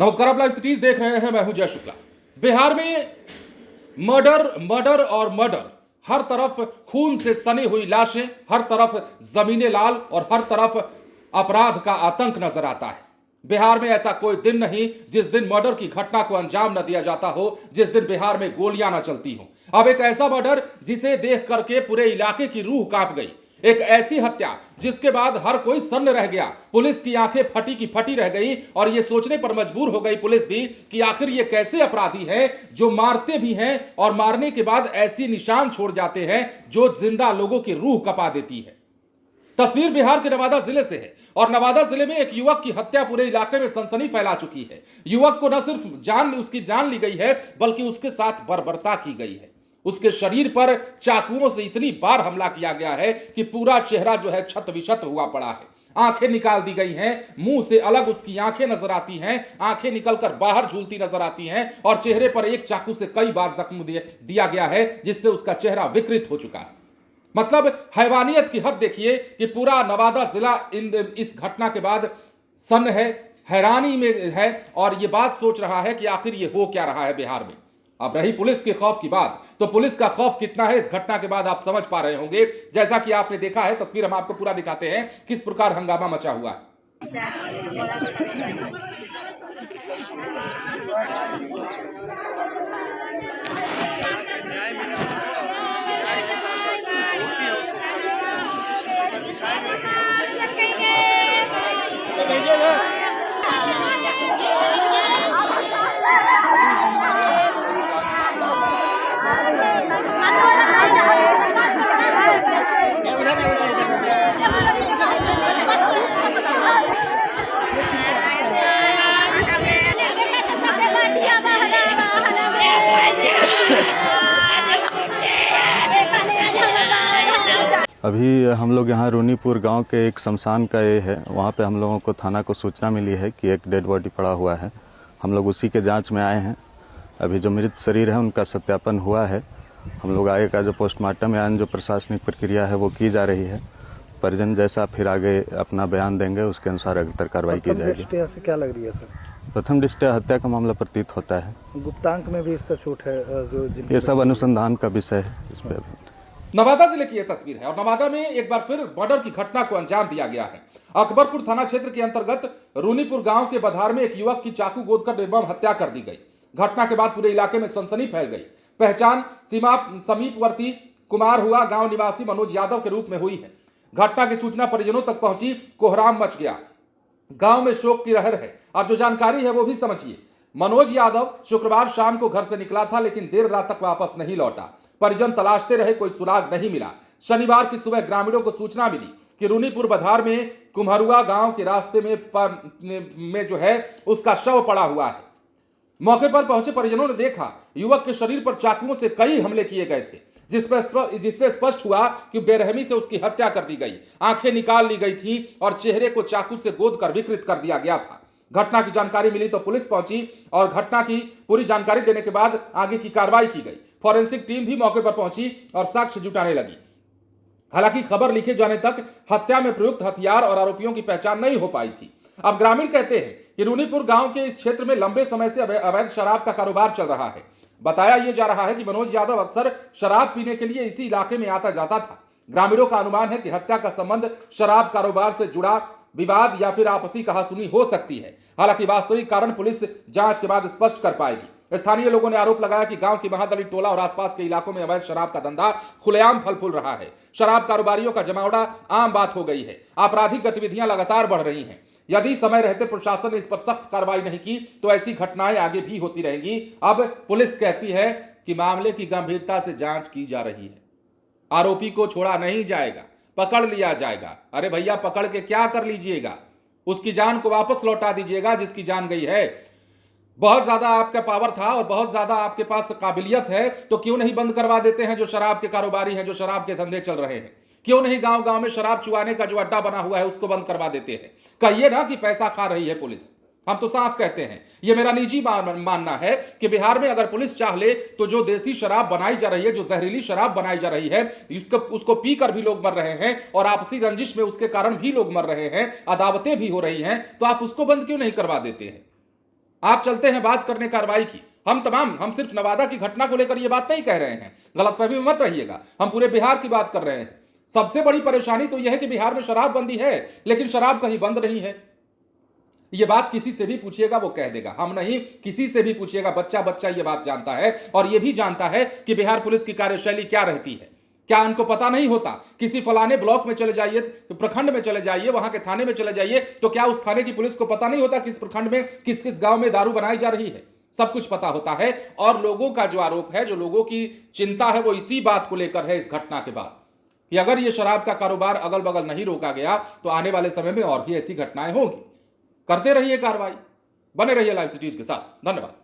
नमस्कार, आप live cities देख रहे हैं। मैं हूं जय शुक्ला। बिहार में मर्डर और मर्डर, हर तरफ खून से सनी हुई लाशें, हर तरफ जमीनें लाल और हर तरफ अपराध का आतंक नजर आता है। बिहार में ऐसा कोई दिन नहीं जिस दिन मर्डर की घटना को अंजाम न दिया जाता हो, जिस दिन बिहार में गोलियां न चलती हो। अब एक ऐसा मर्डर जिसे देख करके पूरे इलाके की रूह कांप गई, एक ऐसी हत्या जिसके बाद हर कोई सन्न रह गया। पुलिस की आंखें फटी की फटी रह गई और यह सोचने पर मजबूर हो गई पुलिस भी कि आखिर ये कैसे अपराधी हैं जो मारते भी हैं और मारने के बाद ऐसी निशान छोड़ जाते हैं जो जिंदा लोगों की रूह कपा देती है। तस्वीर बिहार के नवादा जिले से है और नवादा जिले में एक युवक की हत्या पूरे इलाके में सनसनी फैला चुकी है। युवक को न सिर्फ उसकी जान ली गई है बल्कि उसके साथ बर्बरता की गई है। उसके शरीर पर चाकुओं से इतनी बार हमला किया गया है कि पूरा चेहरा जो है क्षत विक्षत हुआ पड़ा है। आंखें निकाल दी गई हैं, मुंह से अलग उसकी आंखें नजर आती हैं, आंखें निकलकर बाहर झूलती नजर आती हैं और चेहरे पर एक चाकू से कई बार जख्म दिया गया है जिससे उसका चेहरा विकृत हो चुका है। मतलब हैवानियत की हद देखिए कि पूरा नवादा जिला इस घटना के बाद सन्न है, हैरानी में है और यह बात सोच रहा है कि आखिर ये हो क्या रहा है बिहार में। अब रही पुलिस के खौफ की बात, तो पुलिस का खौफ कितना है इस घटना के बाद आप समझ पा रहे होंगे। जैसा कि आपने देखा है, तस्वीर हम आपको पूरा दिखाते हैं किस प्रकार हंगामा मचा हुआ है। अभी हम लोग यहाँ रूनीपुर गांव के एक शमशान का ये है, वहाँ पे हम लोगों को थाना को सूचना मिली है कि एक डेड बॉडी पड़ा हुआ है। हम लोग उसी के जांच में आए हैं। अभी जो मृत शरीर है उनका सत्यापन हुआ है। हम लोग आगे का जो पोस्टमार्टम या जो प्रशासनिक प्रक्रिया है वो की जा रही है। परिजन जैसा फिर आगे अपना बयान देंगे, उसके अनुसार अग्रतर कार्रवाई की जाएगी। से क्या लग रही है सर? प्रथम दृष्टया हत्या का मामला प्रतीत होता है। गुप्तांक में भी इसका छूट है जो ये सब अनुसंधान का विषय है। इस पर नवादा जिले की यह तस्वीर है और नवादा में एक बार फिर मर्डर की घटना को अंजाम दिया गया है। अकबरपुर थाना क्षेत्र के अंतर्गत रूनीपुर गांव के बधार में एक युवक की चाकू गोदकर निर्मम हत्या कर दी गई। घटना के बाद पूरे इलाके में सनसनी फैल गई। पहचान समीपवर्ती कुमार हुआ गांव निवासी मनोज यादव के रूप में हुई है। घटना की सूचना परिजनों तक पहुंची, कोहराम मच गया। गांव में शोक की लहर है। अब जो जानकारी है वो भी समझिए। मनोज यादव शुक्रवार शाम को घर से निकला था लेकिन देर रात तक वापस नहीं लौटा। परिजन तलाशते रहे, कोई सुराग नहीं मिला। शनिवार की सुबह ग्रामीणों को सूचना मिली कि रूनीपुर बधार में कुम्हरुआ गांव के रास्ते में जो है उसका शव पड़ा हुआ है। मौके पर पहुंचे परिजनों ने देखा युवक के शरीर पर चाकुओं से कई हमले किए गए थे, जिससे स्पष्ट हुआ कि बेरहमी से उसकी हत्या कर दी गई। आंखें निकाल ली गई थी और चेहरे को चाकू से गोदकर विकृत कर दिया गया था। घटना की जानकारी मिली तो पुलिस पहुंची और घटना की पूरी जानकारी देने के बाद आगे की कार्रवाई की गई। फॉरेंसिक टीम भी मौके पर पहुंची और साक्ष्य जुटाने लगी। हालांकि खबर लिखे जाने तक हत्या में प्रयुक्त हथियार और आरोपियों की पहचान नहीं हो पाई थी। अब ग्रामीण कहते हैं कि रूनीपुर गांव के इस क्षेत्र में लंबे समय से अवैध शराब का कारोबार चल रहा है। बताया यह जा रहा है कि मनोज यादव अक्सर शराब पीने के लिए इसी इलाके में आता जाता था। ग्रामीणों का अनुमान है कि हत्या का संबंध शराब कारोबार से जुड़ा विवाद या फिर आपसी कहासुनी हो सकती है। हालांकि वास्तविक कारण पुलिस जांच के बाद स्पष्ट कर पाएगी। स्थानीय लोगों ने आरोप लगाया कि गांव की महादलित टोला और आसपास के इलाकों में अवैध शराब का धंधा खुलेआम फल फूल रहा है। शराब कारोबारियों का जमावड़ा आम बात हो गई है। आपराधिक गतिविधियां लगातार बढ़ रही हैं। यदि समय रहते प्रशासन ने इस पर सख्त कार्रवाई नहीं की तो ऐसी घटनाएं आगे भी होती रहेंगी। अब पुलिस कहती है कि मामले की गंभीरता से जांच की जा रही है। आरोपी को छोड़ा नहीं जाएगा, पकड़ लिया जाएगा। अरे भैया, पकड़ के क्या कर लीजिएगा? उसकी जान को वापस लौटा दीजिएगा जिसकी जान गई है। बहुत ज्यादा आपका पावर था और बहुत ज्यादा आपके पास काबिलियत है तो क्यों नहीं बंद करवा देते हैं जो शराब के कारोबारी हैं, जो शराब के धंधे चल रहे हैं? क्यों नहीं गांव गांव में शराब चुराने का जो अड्डा बना हुआ है उसको बंद करवा देते हैं? कहिए ना कि पैसा खा रही है पुलिस। हम तो साफ कहते हैं, यह मेरा निजी मानना है कि बिहार में अगर पुलिस चाह ले तो जो देसी शराब बनाई जा रही है, जो जहरीली शराब बनाई जा रही है, उसको पीकर भी लोग मर रहे हैं और आपसी रंजिश में उसके कारण भी लोग मर रहे हैं, अदावतें भी हो रही हैं, तो आप उसको बंद क्यों नहीं करवा देते हैं? आप चलते हैं बात करने कार्रवाई की। हम सिर्फ नवादा की घटना को लेकर यह बात नहीं कह रहे हैं, गलतफहमी में मत रहिएगा, हम पूरे बिहार की बात कर रहे हैं। सबसे बड़ी परेशानी तो यह है कि बिहार में शराबबंदी है, लेकिन शराब कहीं बंद नहीं है। ये बात किसी से भी पूछिएगा वो कह देगा, हम नहीं, किसी से भी पूछिएगा, बच्चा बच्चा ये बात जानता है और ये भी जानता है कि बिहार पुलिस की कार्यशैली क्या रहती है। क्या उनको पता नहीं होता? किसी फलाने ब्लॉक में चले जाइए, प्रखंड में चले जाइए, वहां के थाने में चले जाइए, तो क्या उस थाने की पुलिस को पता नहीं होता किस प्रखंड में किस किस गांव में दारू बनाई जा रही है? सब कुछ पता होता है। और लोगों का जो आरोप है, जो लोगों की चिंता है, वो इसी बात को लेकर है इस घटना के बाद, कि अगर ये शराब का कारोबार अगल बगल नहीं रोका गया तो आने वाले समय में और भी ऐसी घटनाएं होंगी। करते रहिए कार्रवाई, बने रहिए लाइव सिटीज के साथ। धन्यवाद।